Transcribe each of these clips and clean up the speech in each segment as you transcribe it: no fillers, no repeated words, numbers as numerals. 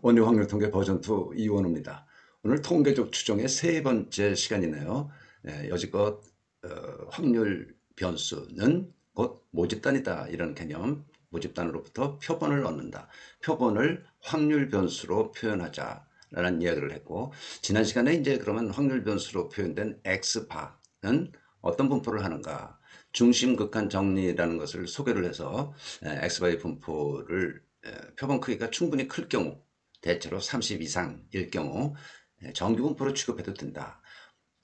원리 확률 통계 버전 2 이원우입니다. 오늘 통계적 추정의 세 번째 시간이네요. 여지껏 확률 변수는 곧 모집단이다 이런 개념, 모집단으로부터 표본을 얻는다. 표본을 확률 변수로 표현하자라는 이야기를 했고, 지난 시간에 이제 그러면 확률 변수로 표현된 x바는 어떤 분포를 하는가? 중심극한 정리라는 것을 소개를 해서 x바의 분포를 표본 크기가 충분히 클 경우, 대체로 30 이상일 경우 정규분포로 취급해도 된다.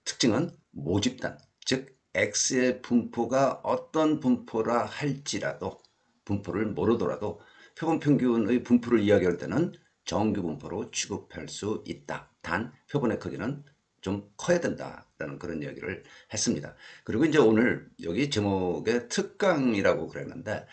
특징은 모집단, 즉 X의 분포가 어떤 분포라 할지라도, 분포를 모르더라도 표본 평균의 분포를 이야기할 때는 정규분포로 취급할 수 있다. 단 표본의 크기는 좀 커야 된다라는 그런 이야기를 했습니다. 그리고 이제 오늘 여기 제목에 특강이라고 그랬는데,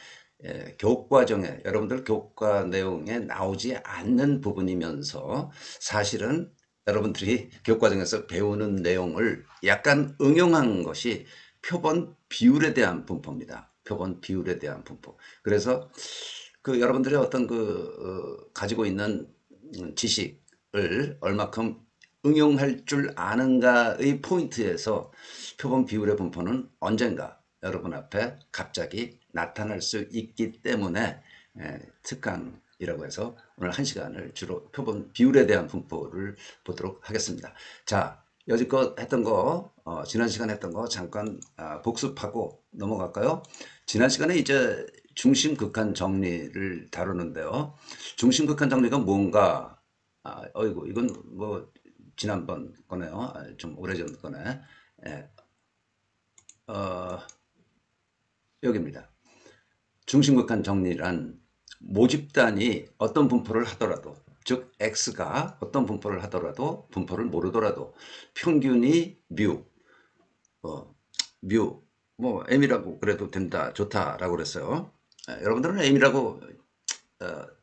교과정에, 여러분들 교과 내용에 나오지 않는 부분이면서 사실은 여러분들이 교과정에서 배우는 내용을 약간 응용한 것이 표본 비율에 대한 분포입니다. 표본 비율에 대한 분포. 그래서 그 여러분들의 어떤 가지고 있는 지식을 얼마큼 응용할 줄 아는가의 포인트에서 표본 비율의 분포는 언젠가 여러분 앞에 갑자기 나타날 수 있기 때문에 특강이라고 해서 오늘 한 시간을 주로 표본 비율에 대한 분포를 보도록 하겠습니다. 자, 여지껏 했던 거, 지난 시간에 했던 거 잠깐 복습하고 넘어갈까요? 지난 시간에 이제 중심극한 정리를 다루는데요. 중심극한 정리가 뭔가, 어이구, 이건 뭐, 지난번 거네요. 좀 오래전 거네. 예, 어, 여기입니다. 중심극한 정리란 모집단이 어떤 분포를 하더라도, 즉 X가 어떤 분포를 하더라도, 분포를 모르더라도 평균이 어, 뮤, 뭐 M이라고 그래도 된다, 좋다라고 그랬어요. 여러분들은 M이라고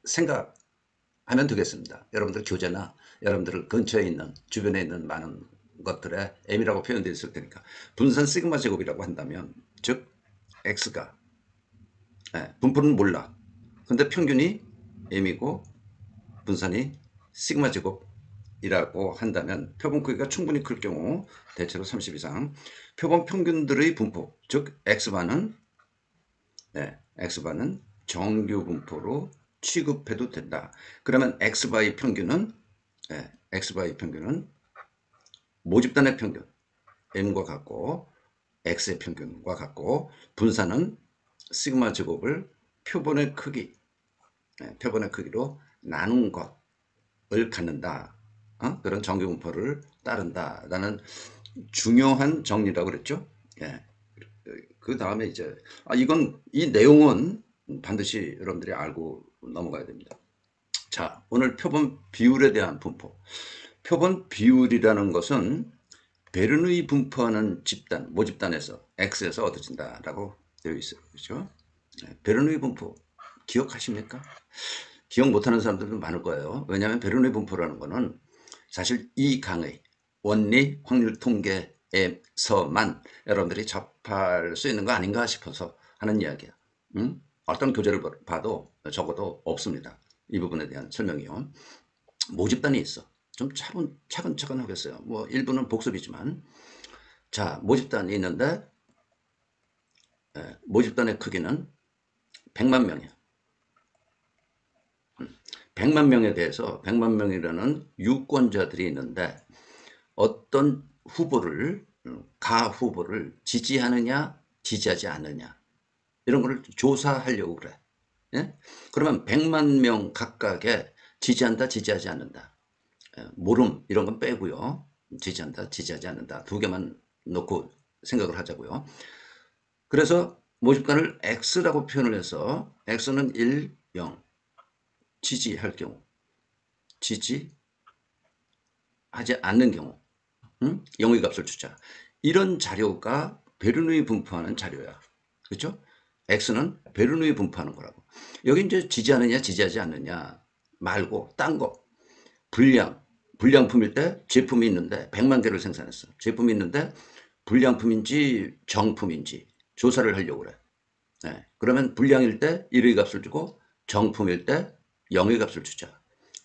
생각하면 되겠습니다. 여러분들 교재나 여러분들 근처에 있는, 주변에 있는 많은 것들에 M이라고 표현되어 있을 테니까, 분산 시그마 제곱이라고 한다면, 즉 X가 분포는 몰라. 근데 평균이 M이고 분산이 시그마 제곱이라고 한다면 표본 크기가 충분히 클 경우, 대체로 30 이상, 표본 평균들의 분포, 즉 X바는 정규 분포로 취급해도 된다. 그러면 X바의 평균은 모집단의 평균 M과 같고 X의 평균과 같고, 분산은 시그마 제곱을 표본의 크기, 표본의 크기로 나눈 것을 갖는다. 그런 정규분포를 따른다라는 중요한 정리라고 그랬죠. 예. 그 다음에 이제 이건 이 내용은 반드시 여러분들이 알고 넘어가야 됩니다. 자, 오늘 표본 비율에 대한 분포. 표본 비율이라는 것은 베르누이 분포하는 집단, 모집단에서 X에서 얻어진다라고 되어 있어요. 그렇죠? 베르누이 분포 기억하십니까? 기억 못하는 사람들도 많을 거예요. 왜냐하면 베르누이 분포라는 거는 사실 이 강의 원리 확률 통계에서만 여러분들이 접할 수 있는 거 아닌가 싶어서 하는 이야기야. 어떤 교재를 봐도 적어도 없습니다. 이 부분에 대한 설명이요. 모집단이 있어. 좀 차근차근 하겠어요. 뭐 일부는 복습이지만, 자, 모집단이 있는데 모집단의 크기는 100만 명이야. 100만 명에 대해서 100만 명이라는 유권자들이 있는데 어떤 후보를, 가 후보를 지지하느냐 지지하지 않느냐, 이런 거를 조사하려고 그래. 예? 그러면 100만 명 각각의 지지한다 지지하지 않는다, 모름 이런 건 빼고요. 지지한다 지지하지 않는다 두 개만 놓고 생각을 하자고요. 그래서 모집관을 X라고 표현을 해서, X는 1, 0, 지지할 경우, 지지하지 않는 경우, 0의 값을 주자. 이런 자료가 베르누이 분포하는 자료야. 그렇죠? X는 베르누이 분포하는 거라고. 여기 이제 지지하느냐 지지하지 않느냐 말고 딴 거, 불량, 불량품일 때 제품이 있는데 100만 개를 생산했어. 제품이 있는데 불량품인지 정품인지 조사를 하려고 그래. 그러면 불량일 때 1의 값을 주고 정품일 때 0의 값을 주자.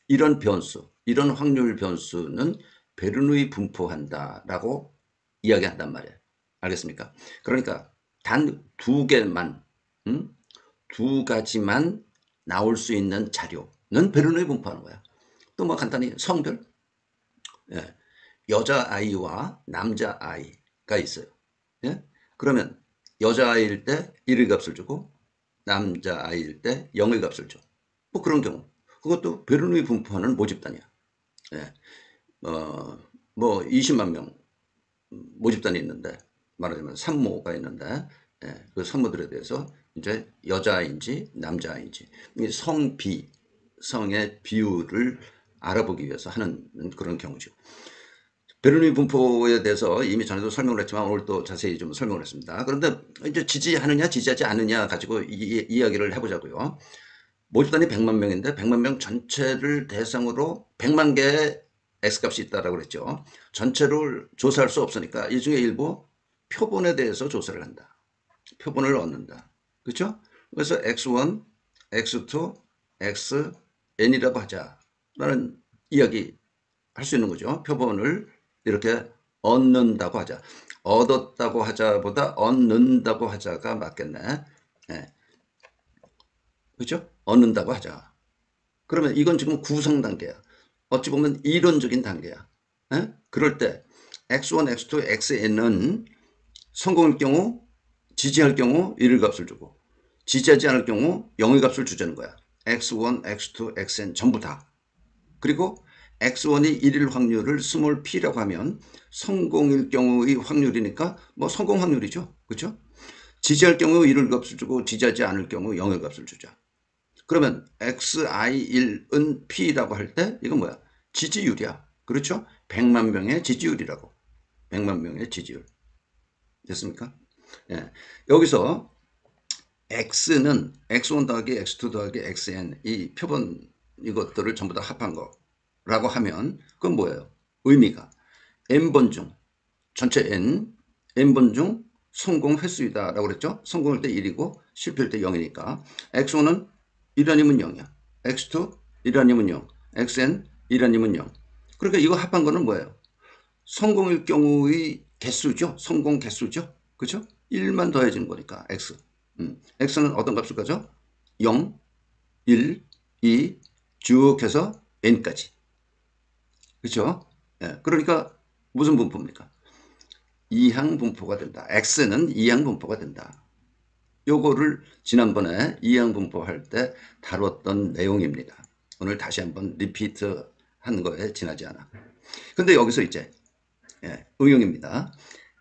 이런 변수, 이런 확률 변수는 베르누이 분포한다라고 이야기한단 말이에요. 알겠습니까? 그러니까 단 두 개만, 두 가지만 나올 수 있는 자료는 베르누이 분포하는 거야. 또 뭐 간단히 성별, 예. 여자아이와 남자아이가 있어요. 예? 그러면 여자아이일 때 1의 값을 주고 남자아이일 때 0의 값을 줘. 뭐 그런 경우. 그것도 베르누이 분포하는 모집단이야. 예. 어, 뭐 20만 명 모집단이 있는데 말하자면 산모가 있는데 예, 그 산모들에 대해서 이제 여자아이인지 남자아이인지 성비, 성의 비율을 알아보기 위해서 하는 그런 경우죠. 베르누이 분포에 대해서 이미 전에도 설명을 했지만 오늘 또 자세히 좀 설명을 했습니다. 그런데 이제 지지하느냐 지지하지 않느냐 가지고 이야기를 해보자고요. 모집단이 100만 명인데 100만 명 전체를 대상으로 100만 개의 X값이 있다고 그랬죠. 전체를 조사할 수 없으니까 이 중에 일부 표본에 대해서 조사를 한다. 표본을 얻는다. 그렇죠? 그래서 X1, X2, XN이라고 하자라는 이야기 할 수 있는 거죠. 표본을 이렇게 얻는다고 하자. 얻었다고 하자보다 얻는다고 하자가 맞겠네. 예. 그렇죠? 얻는다고 하자. 그러면 이건 지금 구성 단계야. 어찌 보면 이론적인 단계야. 예? 그럴 때 X1, X2, XN은 성공일 경우 지지할 경우 1의 값을 주고 지지하지 않을 경우 0의 값을 주자는 거야. X1, X2, XN 전부 다. 그리고 X1이 1일 확률을 스몰 p라고 하면 성공일 경우의 확률이니까 뭐 성공 확률이죠. 그렇죠? 지지할 경우 1을 값을 주고 지지하지 않을 경우 0의 값을 주자. 그러면 XI1은 P라고 할 때 이건 뭐야? 지지율이야. 그렇죠? 100만 명의 지지율이라고. 100만 명의 지지율. 됐습니까? 예. 여기서 X는 X1 더하기 X2 더하기 XN 이 표본 이것들을 전부 다 합한 거라고 하면 그건 뭐예요? 의미가 N번 중 전체 N번 중 성공 횟수이다 라고 그랬죠? 성공할 때 1이고 실패할 때 0이니까 X1은 1 아니면 0이야. X2 1 아니면 0. XN 1 아니면 0. 그러니까 이거 합한 거는 뭐예요? 성공일 경우의 개수죠. 성공 개수죠. 그렇죠? 1만 더해지는 거니까 X. X는 어떤 값을 가져? 0, 1, 2 쭉 해서 N까지. 그렇죠? 예, 그러니까 무슨 분포입니까? 이항 분포가 된다. X는 이항 분포가 된다. 요거를 지난번에 이항 분포 할 때 다뤘던 내용입니다. 오늘 다시 한번 리피트 한 거에 지나지 않아. 근데 여기서 이제 응용입니다.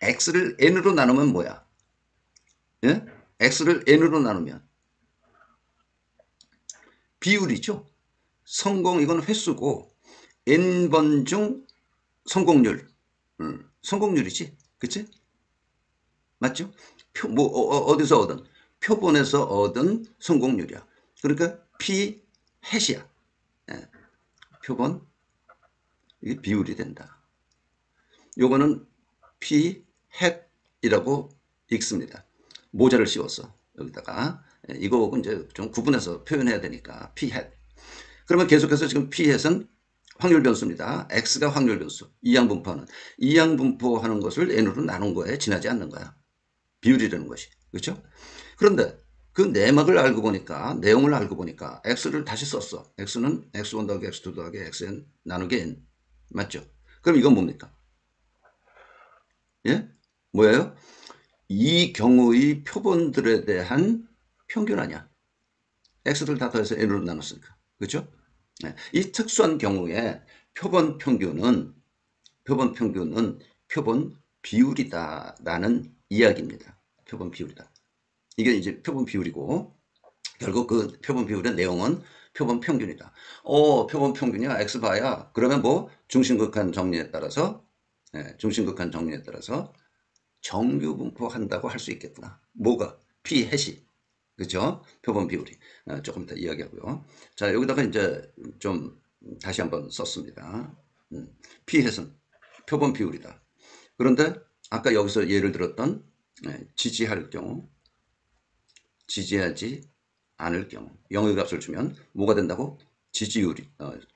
X를 N으로 나누면 뭐야? 예? X를 N으로 나누면 비율이죠. 성공 이건 횟수고 N번 중 성공률 성공률이지. 그치? 맞죠? 뭐 어디서 얻은? 표본에서 얻은 성공률이야. 그러니까 P 햇이야. 예, 표본 이게 비율이 된다. 요거는 P 햇이라고 읽습니다. 모자를 씌웠어. 여기다가 이거 이제 좀 구분해서 표현해야 되니까 P 햇. 그러면 계속해서 지금 P 햇은 확률 변수입니다. X가 확률 변수. 이항 분포하는. 이항 분포하는 것을 N으로 나눈 거에 지나지 않는 거야. 비율이라는 것이. 그렇죠? 그런데 그 내막을 알고 보니까 내용을 알고 보니까 X를 다시 썼어. X는 X1 더하기 X2 더하기 XN 나누기 N. 맞죠? 그럼 이건 뭡니까? 예? 뭐예요? 이 경우의 표본들에 대한 평균 아니야. X를 다 더해서 N으로 나눴으니까. 그렇죠? 예. 이 특수한 경우에 표본 평균은 표본 비율이다라는 이야기입니다. 표본 비율이다. 이게 이제 표본 비율이고 결국 그 표본 비율의 내용은 표본 평균이다. 표본 평균이야. X바야. 그러면 뭐 중심극한 정리에 따라서 중심극한 정리에 따라서 정규 분포한다고 할 수 있겠구나. 뭐가? P 해시. 그죠? 표본 비율이. 조금 이따 이야기하고요. 자, 여기다가 이제 좀 다시 한번 썼습니다. P 햇은 표본 비율이다. 그런데 아까 여기서 예를 들었던 지지할 경우, 지지하지 않을 경우 0의 값을 주면 뭐가 된다고? 지지율이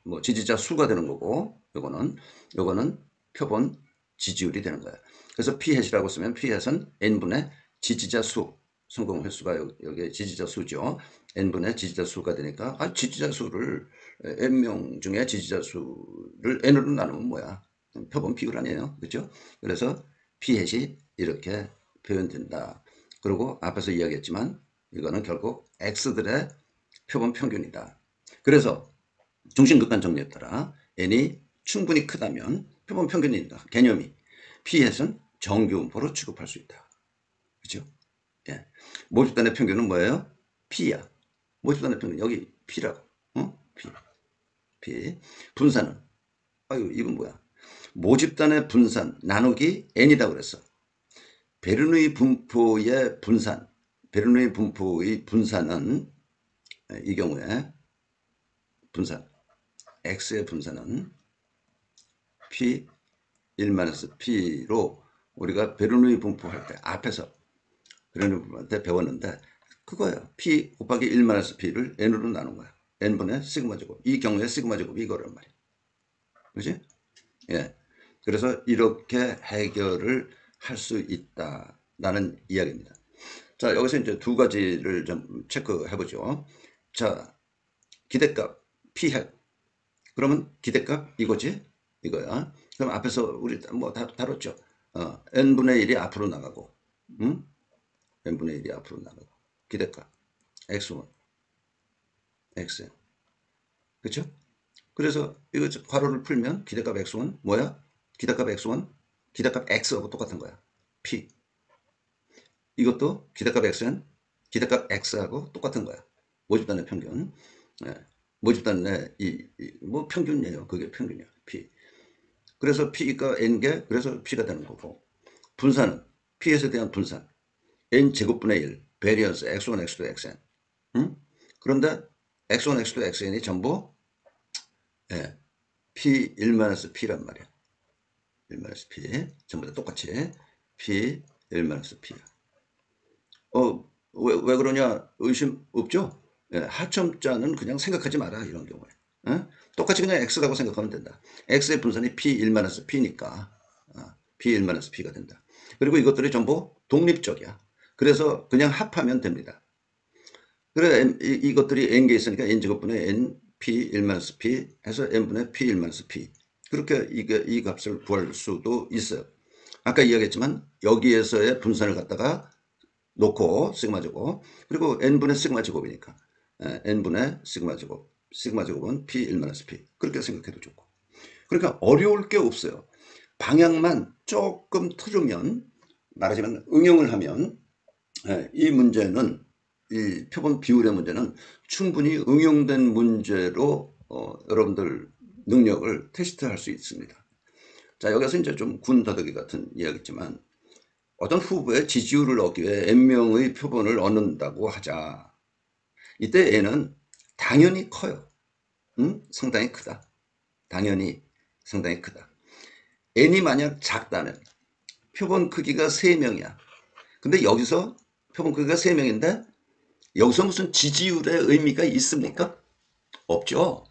뭐 지지자 수가 되는 거고, 요거는 표본 지지율이 되는 거예요. 그래서 P햇이라고 쓰면 P햇은 n분의 지지자 수, 성공 횟수가 여기 지지자 수죠. n분의 지지자 수가 되니까 지지자 수를 n명 중에 지지자 수를 n으로 나누면 뭐야? 표본 비율 아니에요, 그렇죠? 그래서 P햇이 이렇게 표현된다. 그리고 앞에서 이야기했지만 이거는 결국 x들의 표본 평균이다. 그래서 중심극한 정리에 따라 n이 충분히 크다면 표본 평균이다. 개념이 P햇은 정규분포로 취급할 수 있다. 그렇죠? 예. 모집단의 평균은 뭐예요? P야. 모집단의 평균 여기 P라고. P. P. 분산은 아유 이건 뭐야? 모집단의 분산 나누기 n이다 그랬어. 베르누이 분포의 분산, 베르누이 분포의 분산은 이 경우에 분산 x의 분산은 p 1-p로 우리가 베르누이 분포할 때 앞에서 베르누이 분포한테 배웠는데 그거예요. p 곱하기 1-p를 n으로 나눈 거야. n분의 시그마 제곱. 이 경우에 시그마 제곱이 이거란 말이야. 그렇지? 예. 그래서 이렇게 해결을 할 수 있다라는 이야기입니다. 자, 여기서 이제 두 가지를 좀 체크해 보죠. 자, 기대값 P햇. 그러면 기대값 이거지? 이거야. 그럼 앞에서 우리 뭐 다 다뤘죠. n분의 1이 앞으로 나가고, n분의 1이 앞으로 나가고, 기대값 x1, xn. 그렇죠? 그래서 이거 괄호를 풀면 기대값 x1 뭐야? 기대값 x1, 기대값 x하고 똑같은 거야. p. 이것도 기대값 xn, 기대값 x하고 똑같은 거야. 모집단의 평균. 예. 모집단의 뭐 평균이에요. 그게 평균이야. p. 그래서 p가 n개, 그래서 p가 되는 거고. 분산은 p에 대한 분산. n 제곱분의 1, 베리언스 x1, x2, xn. 그런데 x1, x2, xn이 전부 예, p1-p란 말이야. 1-p 전부 다 똑같이 p 1-p야. 왜 그러냐 의심 없죠? 예, 하첨자는 그냥 생각하지 마라 이런 경우에. 예? 똑같이 그냥 x라고 생각하면 된다. x의 분산이 p1-p니까 p1-p가 된다. 그리고 이것들이 전부 독립적이야. 그래서 그냥 합하면 됩니다. 그래 이것들이 n개 있으니까 n제곱분의 n p1-p 해서 n분의 p1-p. 그렇게 이 값을 구할 수도 있어요. 아까 이야기했지만 여기에서의 분산을 갖다가 놓고 시그마 제곱, 그리고 n분의 시그마 제곱이니까 n분의 시그마 제곱, 시그마 제곱은 p1-p 그렇게 생각해도 좋고. 그러니까 어려울 게 없어요. 방향만 조금 틀으면, 말하자면 응용을 하면 이 문제는, 이 표본 비율의 문제는 충분히 응용된 문제로 여러분들 능력을 테스트할 수 있습니다. 자, 여기서 이제 좀 군더더기 같은 이야기지만 어떤 후보의 지지율을 얻기 위해 n명의 표본을 얻는다고 하자. 이때 n은 당연히 커요. 상당히 크다. 당연히 상당히 크다. n이 만약 작다면 표본 크기가 3명이야. 근데 여기서 표본 크기가 3명인데 여기서 무슨 지지율의 의미가 있습니까? 없죠.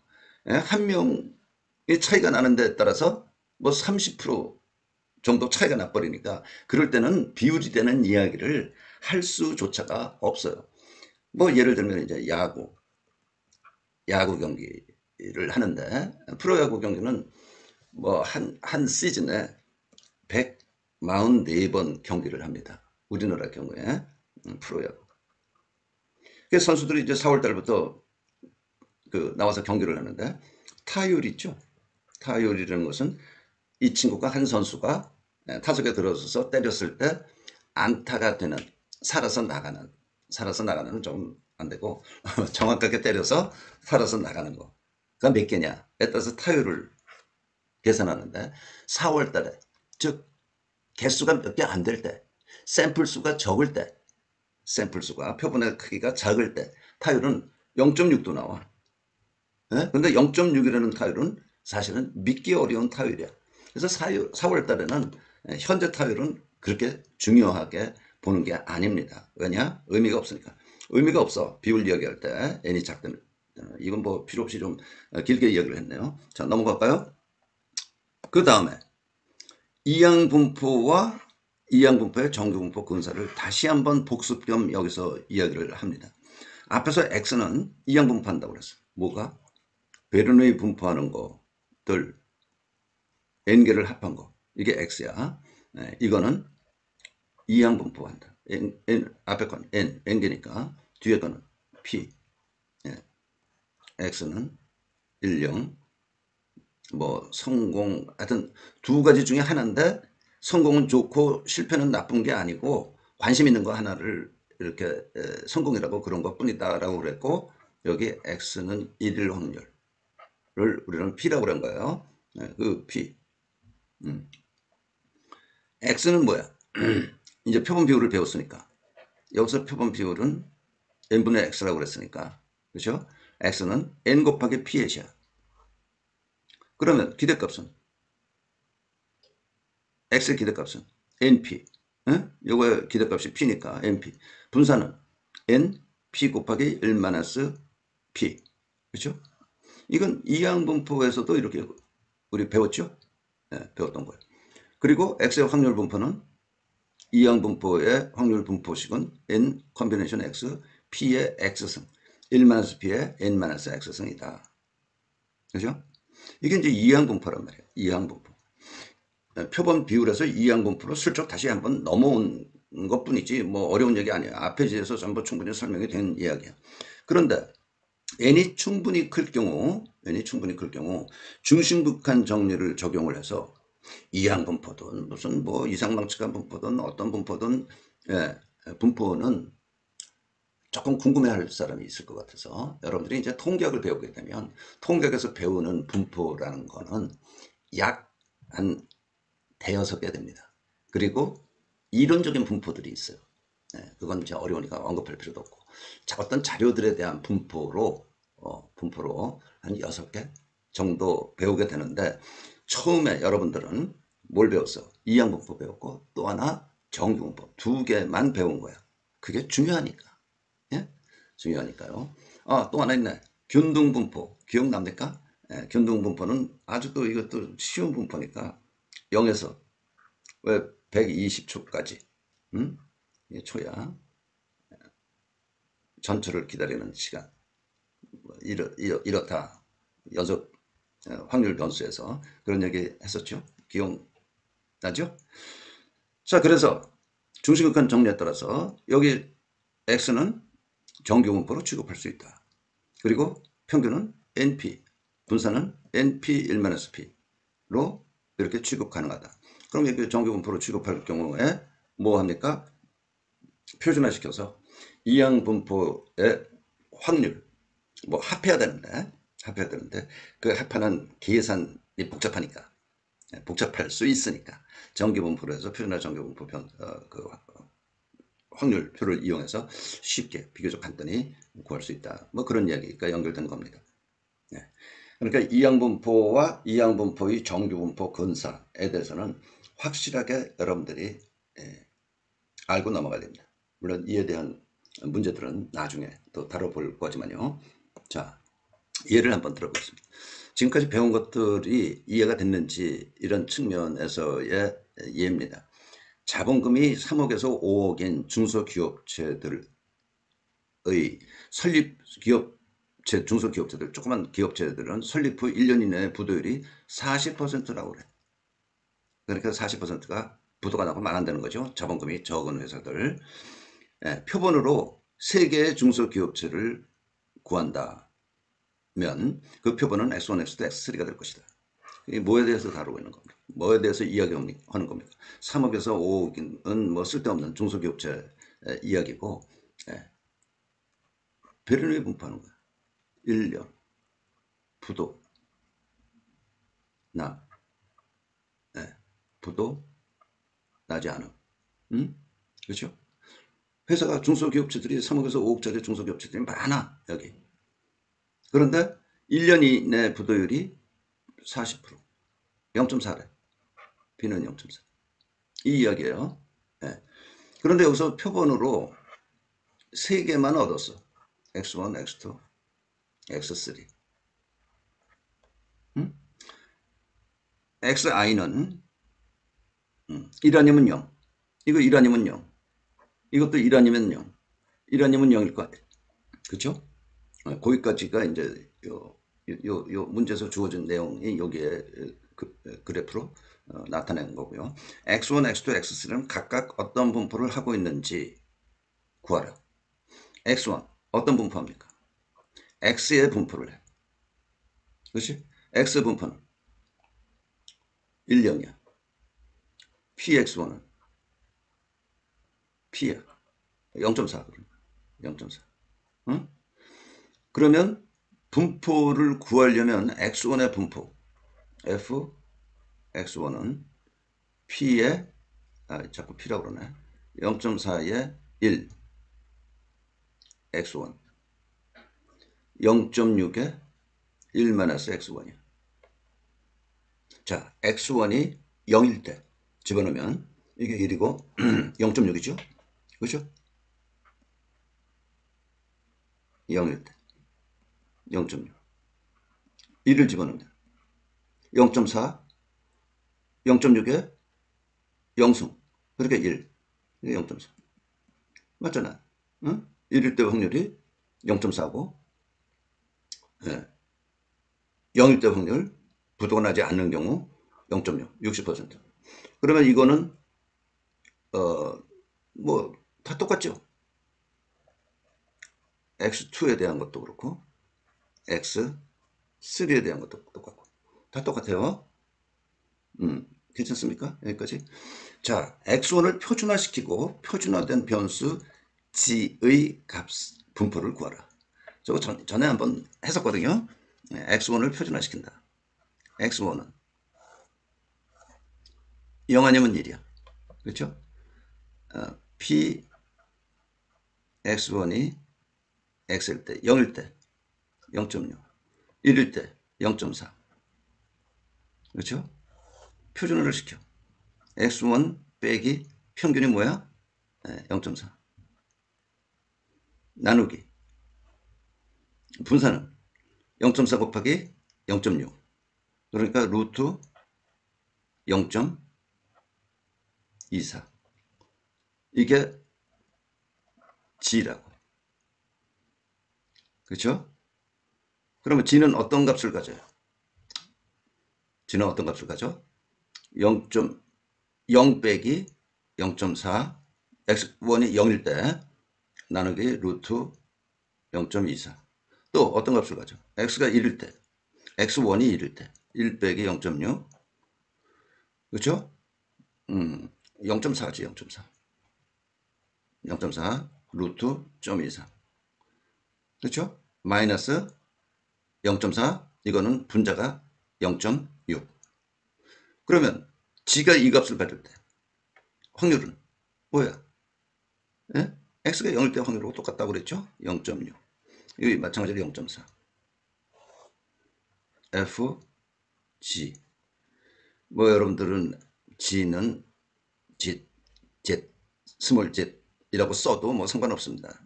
한 명의 차이가 나는 데 따라서 뭐 30% 정도 차이가 나버리니까 그럴 때는 비율이 되는 이야기를 할 수조차가 없어요. 뭐 예를 들면 이제 야구 경기를 하는데 프로야구 경기는 뭐 한 시즌에 144번 경기를 합니다. 우리나라 경우에 프로야구. 그래서 선수들이 이제 4월 달부터 나와서 경기를 하는데 타율 있죠. 타율이라는 것은 이 친구가 한 선수가 타석에 들어서서 때렸을 때 안타가 되는, 살아서 나가는 좀 안 되고 정확하게 때려서 살아서 나가는 거가 몇 개냐에 따라서 타율을 계산하는데 4월 달에, 즉 개수가 몇 개 안 될 때, 샘플 수가 적을 때, 샘플 수가 표본의 크기가 작을 때 타율은 0.6도 나와. 그런데 0.6이라는 타율은 사실은 믿기 어려운 타율이야. 그래서 4월 달에는 현재 타율은 그렇게 중요하게 보는 게 아닙니다. 왜냐? 의미가 없으니까. 의미가 없어. 비율 이야기할 때 n이 작다면 이건 뭐 필요 없이 좀 길게 이야기를 했네요. 자, 넘어갈까요? 그 다음에 이항분포와 이항분포의 정규분포 근사를 다시 한번 복습 겸 여기서 이야기를 합니다. 앞에서 X는 이항분포한다고 그랬어요. 뭐가? 베르누이 분포하는 것들 n개를 합한 거. 이게 X야. 네, 이거는 이항분포한다. 앞에 건 n개니까 뒤에 거는 P. 네, X는 1, 0, 뭐 성공, 하여튼 두 가지 중에 하나인데 성공은 좋고 실패는 나쁜 게 아니고 관심 있는 거 하나를 이렇게 성공이라고 그런 것 뿐이다라고 그랬고, 여기 X는 1일 확률을 우리는 P라고 그런 거예요. 그 P. X는 뭐야? 이제 표본 비율을 배웠으니까 여기서 표본 비율은 n분의 x라고 그랬으니까, 그렇죠? x는 n 곱하기 p이야. 그러면 기대값은 x의 기대값은 np. 요거의 기대값이 p니까 np. 분산은 n p 곱하기 1 마이너스 p. 그렇죠? 이건 이항분포에서도 이렇게 우리 배웠죠? 네, 배웠던 거예요. 그리고 x의 확률 분포는 이항분포의 확률 분포식은 n 컨비네이션 x, p의 x승, 1-p의 n-x승이다. 그죠? 이게 이제 이항분포란 말이에요. 이항분포. 표본 비율에서 이항분포로 슬쩍 다시 한번 넘어온 것 뿐이지 뭐 어려운 얘기 아니에요. 앞에 지에서 전부 충분히 설명이 된 이야기예요. 그런데 n이 충분히 클 경우 중심극한 정리를 적용을 해서 이항분포든 무슨 뭐 이상망측한 분포든 어떤 분포든, 분포는 조금 궁금해할 사람이 있을 것 같아서 여러분들이 이제 통계학을 배우게 되면 통계학에서 배우는 분포라는 거는 약 한 대여섯 개 됩니다. 그리고 이론적인 분포들이 있어요. 그건 이제 어려우니까 언급할 필요도 없고, 자, 어떤 자료들에 대한 분포로 한 6개 정도 배우게 되는데, 처음에 여러분들은 뭘 배웠어? 이항분포 배웠고 또 하나 정규분포, 두 개만 배운 거야. 그게 중요하니까. 예? 중요하니까요. 또 하나 있네. 균등분포. 기억납니까? 균등분포는 아주 또 이것도 쉬운 분포니까 0에서 왜 120초까지, 이게 초야. 전초를 기다리는 시간. 이렇다. 연속 확률 변수에서 그런 얘기 했었죠. 기억나죠? 자, 그래서 중심극한 정리에 따라서 여기 x는 정규분포로 취급할 수 있다. 그리고 평균은 np, 분산은 np 1-p로 이렇게 취급 가능하다. 그럼 이렇게 정규분포로 취급할 경우에 뭐 합니까? 표준화시켜서 이항분포의 확률, 뭐 합해야 되는데 그 합하는 계산이 복잡할 수 있으니까 정규분포로 해서 표준화 정규분포 그 확률표를 이용해서 쉽게 비교적 간단히 구할 수 있다. 뭐 그런 이야기가 연결된 겁니다. 네. 그러니까 이항분포와 이항분포의 정규분포 근사에 대해서는 확실하게 여러분들이 알고 넘어가야 됩니다. 물론 이에 대한 문제들은 나중에 또 다뤄볼 거지만요. 자, 예를 한번 들어보겠습니다. 지금까지 배운 것들이 이해가 됐는지 이런 측면에서의 예입니다. 자본금이 3억에서 5억인 중소기업체들의 중소기업체들, 조그만 기업체들은 설립 후 1년 이내에 부도율이 40%라고 그래. 그러니까 40%가 부도가 나고 망한다는 거죠. 자본금이 적은 회사들. 표본으로 3개의 중소기업체를 구한다면 그 표본은 X1, X2, X3가 될 것이다. 이 뭐에 대해서 다루고 있는 겁니까? 뭐에 대해서 이야기하는 겁니까? 3억에서 5억은 뭐 쓸데없는 중소기업체 이야기고, 베르누이 분포하는 거야. 1년 부도 나 부도 나지 않음. 그렇죠? 회사가 중소기업체들이 3억에서 5억짜리 중소기업체들이 많아 여기. 그런데 1년 이내 부도율이 40%, 0.4래. B는 0.4. 이 이야기예요. 그런데 여기서 표본으로 3개만 얻었어. X1, X2, x3. 음? xi는 1 아니면 0. 이거 1 아니면 0. 이것도 1 아니면 0. 1 아니면 0일 거 아니에요. 그렇죠? 거기까지가 이제 요 문제에서 주어진 내용이 여기에 그래프로 나타낸 거고요. x1, x2, x3는 각각 어떤 분포를 하고 있는지 구하라. x1 어떤 분포합니까? x의 분포를 해. 그렇지? x 분포는 1, 0이야. px1은 p야. 0.4. 0.4. 응? 그러면 분포를 구하려면 x1의 분포 f x1은 p의 자꾸 p라고 그러네. 0.4의 1 x1 0.6의 1-x1이야. 자, x1이 0일 때 집어넣으면 이게 1이고 0.6이죠. 그렇죠? 0일 때 0.6 1을 집어넣으면 0.4 0.6에 0승 그러니까 1 0.4 맞잖아. 응? 1일 때 확률이 0.4고 0일 때 확률 부도가 나지 않는 경우 0.6 60%. 그러면 이거는 뭐 다 똑같죠. x2에 대한 것도 그렇고 x3에 대한 것도 똑같고 다 똑같아요. 괜찮습니까? 여기까지. 자, x1을 표준화시키고 표준화된 변수 g의 값 분포를 구하라. 저거 전에 한번 했었거든요. x1을 표준화시킨다. x1은 0 아니면 1이야. 그렇죠? p x1이 x일 때 0일 때 0.6 1일 때 0.4 그렇죠? 표준화를 시켜. x1 빼기 평균이 뭐야? 0.4 나누기 분산은 0.4 곱하기 0.6 그러니까 루트 0.24 이게 g라고. 그렇죠? 그러면 g는 어떤 값을 가져요? g는 어떤 값을 가져? 0.0 빼기 0.4 x1이 0일 때 나누기 루트 0.24 또 어떤 값을 가져? x가 1일 때 x1이 1일 때 1 빼기 0.6 그렇죠? 0.4지 0.4 0.4 루트 0.24 그렇죠? 마이너스 0.4 이거는 분자가 0.6 그러면 g가 이 값을 받을 때 확률은 뭐야? 예? x가 0일 때 확률하고 똑같다고 그랬죠? 0.6 여기 마찬가지로 0.4 f g 뭐 여러분들은 g는 z, z, 스몰 z이라고 써도 뭐 상관없습니다.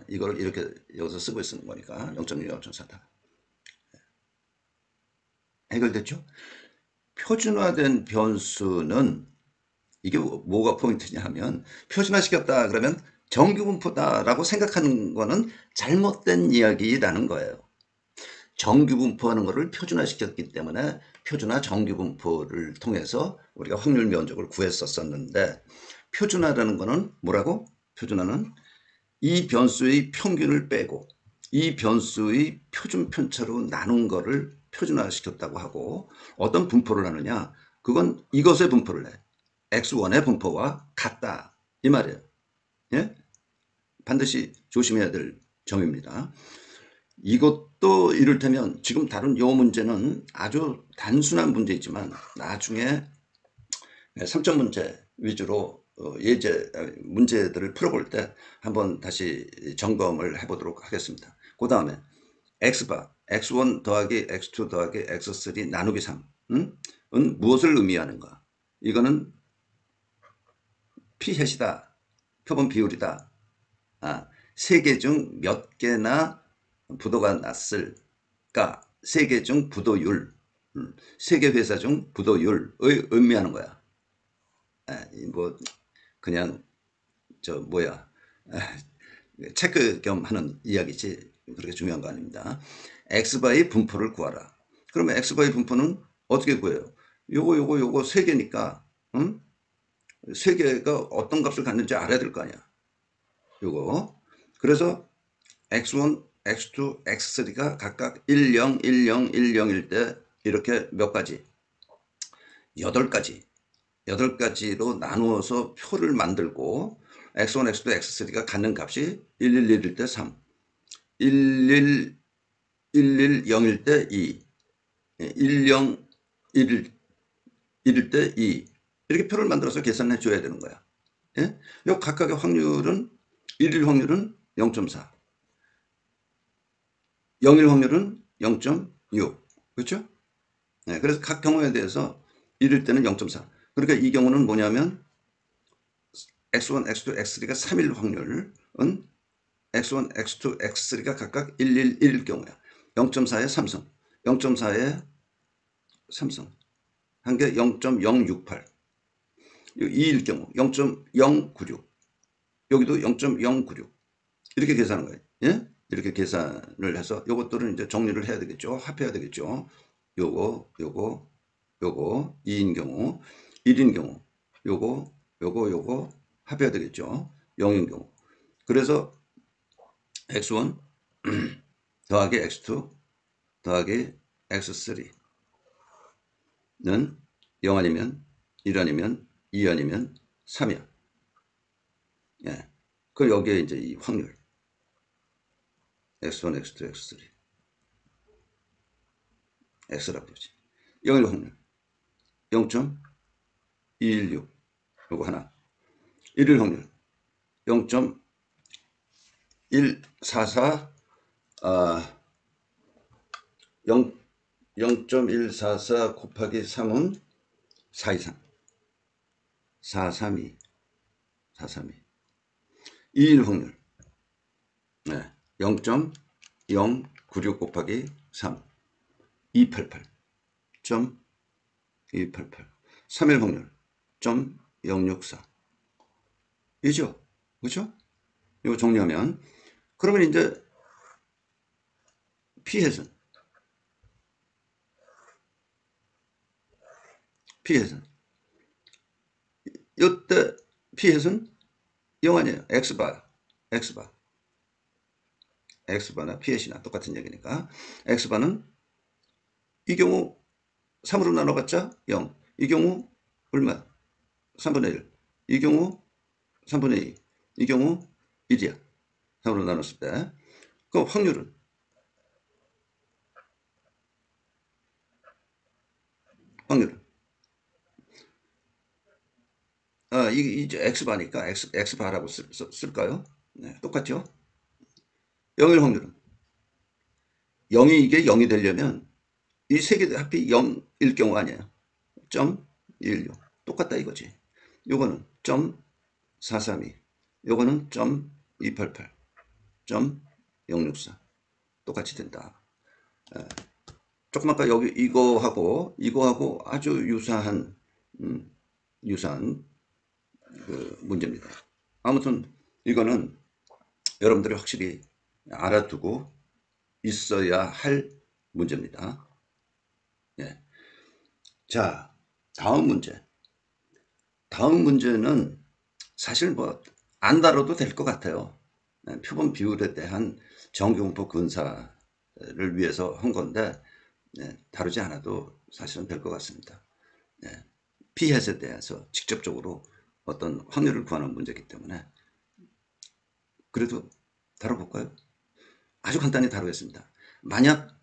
이걸 이렇게 여기서 쓰고 있는 거니까 0.6, 0.4다. 해결됐죠? 표준화된 변수는 이게 뭐가 포인트냐 하면 표준화시켰다 그러면 정규분포다라고 생각하는 거는 잘못된 이야기라는 거예요. 정규분포하는 것을 표준화시켰기 때문에 표준화 정규분포를 통해서 우리가 확률 면적을 구했었는데 표준화라는 거는 뭐라고? 표준화는 이 변수의 평균을 빼고 이 변수의 표준 편차로 나눈 거를 표준화시켰다고 하고 어떤 분포를 하느냐 그건 이것의 분포를 해. x1의 분포와 같다 이 말이에요. 예? 반드시 조심해야 될 점입니다. 이것도 이를테면 지금 다룬 이 문제는 아주 단순한 문제이지만 나중에 3점 문제 위주로 예제 문제들을 풀어볼 때 한번 다시 점검을 해보도록 하겠습니다. 그 다음에 x바 x1 더하기 x2 더하기 x3 나누기 3은 무엇을 의미하는가? 이거는 p-햇이다. 표본 비율이다. 세 개 중 몇 개나 부도가 났을 주가, 세계 중 부도율, 세계 회사 중 부도율을 의미하는 거야. 뭐 그냥 저 뭐야 체크 겸 하는 이야기지 그렇게 중요한 거 아닙니다. X바의 분포를 구하라. 그러면 X바의 분포는 어떻게 구해요? 요거 세 개니까 세 개가 어떤 값을 갖는지 알아야 될 거 아니야. 요거. 그래서 X1, X2, X3가 각각 10, 10, 10일 때 이렇게 몇 가지? 8가지. 8가지로 나누어서 표를 만들고 X1, X2, X3가 갖는 값이 111일 때 3, 11, 0일 때 2, 101일 때 2. 이렇게 표를 만들어서 계산해 줘야 되는 거야. 예? 요 각각의 확률은 1일 확률은 0.4, 0일 확률은 0.6. 그렇죠? 네, 그래서 각 경우에 대해서 1일 때는 0.4. 그러니까 이 경우는 뭐냐면 X1, X2, X3가 3일 확률은 X1, X2, X3가 각각 1일 경우야. 0.4에 삼성, 0.4에 삼성, 한 개 0.068. 2일 경우 0.096. 여기도 0.096. 이렇게 계산하는 거예요. 예? 이렇게 계산을 해서 요것들은 이제 정리를 해야 되겠죠. 합해야 되겠죠. 요거 2인 경우, 1인 경우, 요거 합해야 되겠죠. 0인 경우. 그래서 X1 더하기 X2 더하기 X3는 0 아니면 1 아니면 2 아니면 3이야. 예. 그 여기에 이제 이 확률. X1, X2, X3. X라고 그러지. 0일 확률. 0.216. 요거 하나. 1일 확률. 0.144, 0.144 곱하기 3은 4 이상. 432. 2일 확률. 네. 0.096 곱하기 3. 288. 3일 확률. 0.064. 이죠? 그렇죠? 이거 정리하면 그러면 이제 피해선 이때 피해선 0 아니에요. X바나 피해시나 똑같은 얘기니까 X바는 이 경우 3으로 나눠봤자 0. 이 경우 얼마? 3분의 1. 이 경우 3분의 2. 이 경우 1이야. 3으로 나눴을 때. 그럼 확률은? 이제 X바니까 X바라고 쓸까요? 네, 똑같죠? 0일 확률은? 0이 이게 0이 되려면 이 세 개 합이 0일 경우 아니에요. 0.16. 똑같다 이거지. 요거는 0.432. 요거는 0.288. 0.064. 똑같이 된다. 조금 아까 여기 이거하고 아주 유사한 그 문제입니다. 아무튼 이거는 여러분들이 확실히 알아두고 있어야 할 문제입니다. 예. 자, 다음 문제는 사실 뭐 안 다뤄도 될 것 같아요. 표본 비율에 대한 정규분포 근사를 위해서 한 건데 다루지 않아도 사실은 될 것 같습니다. 피해에 대해서 직접적으로 어떤 확률을 구하는 문제이기 때문에 그래도 다뤄볼까요? 아주 간단히 다루겠습니다. 만약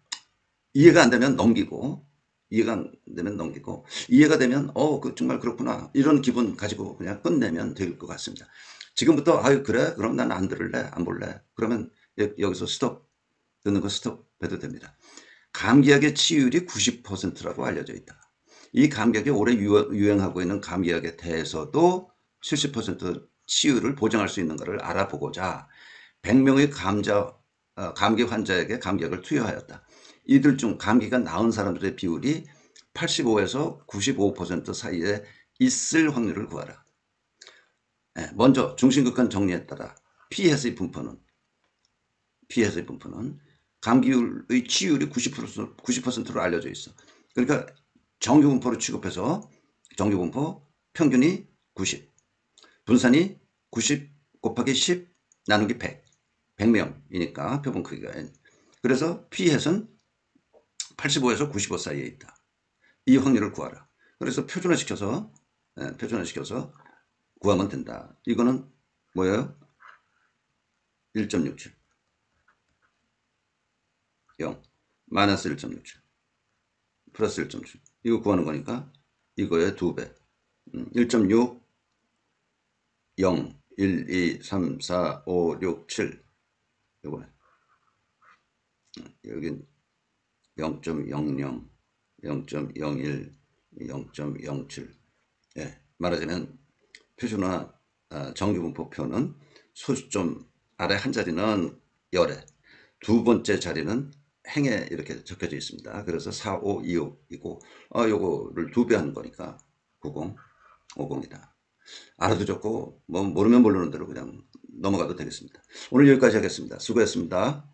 이해가 안 되면 넘기고 이해가 되면 정말 그렇구나 이런 기분 가지고 그냥 끝내면 될 것 같습니다. 지금부터 그래 그럼 난 안 들을래 안 볼래 그러면 여기서 스톱, 듣는 거 스톱해도 됩니다. 감기약의 치율이 90%라고 알려져 있다. 이 감기약이 올해 유행하고 있는 감기약에 대해서도 70% 치율을 보장할 수 있는가를 알아보고자 100명의 감기 환자에게 감기약을 투여하였다. 이들 중 감기가 나은 사람들의 비율이 85에서 95% 사이에 있을 확률을 구하라. 먼저 중심극한 정리에 따라 피해서의 분포는 감기율의 치율이 90%로 알려져 있어. 그러니까 정규분포로 취급해서 정규분포 평균이 90, 분산이 90 곱하기 10 나누기 100, 100명이니까 표본 크기가. 그래서 P햇은 85에서 95 사이에 있다. 이 확률을 구하라. 그래서 표준화시켜서 구하면 된다. 이거는 뭐예요? 1.67, 0, 마이너스 1.67, 플러스 1.7. 이거 구하는 거니까 이거의 2배. 1.6, 0, 1, 2, 3, 4, 5, 6, 7. 요거네. 여긴 0.00, 0.01, 0.07. 예, 말하자면 표준화 정규분포표는 소수점 아래 한 자리는 열에, 두 번째 자리는 행에 이렇게 적혀져 있습니다. 그래서 4, 5, 2, 5이고 요거를 2배 하는 거니까 90, 50이다. 알아도 좋고 뭐 모르면 모르는 대로 그냥 넘어가도 되겠습니다. 오늘 여기까지 하겠습니다. 수고했습니다.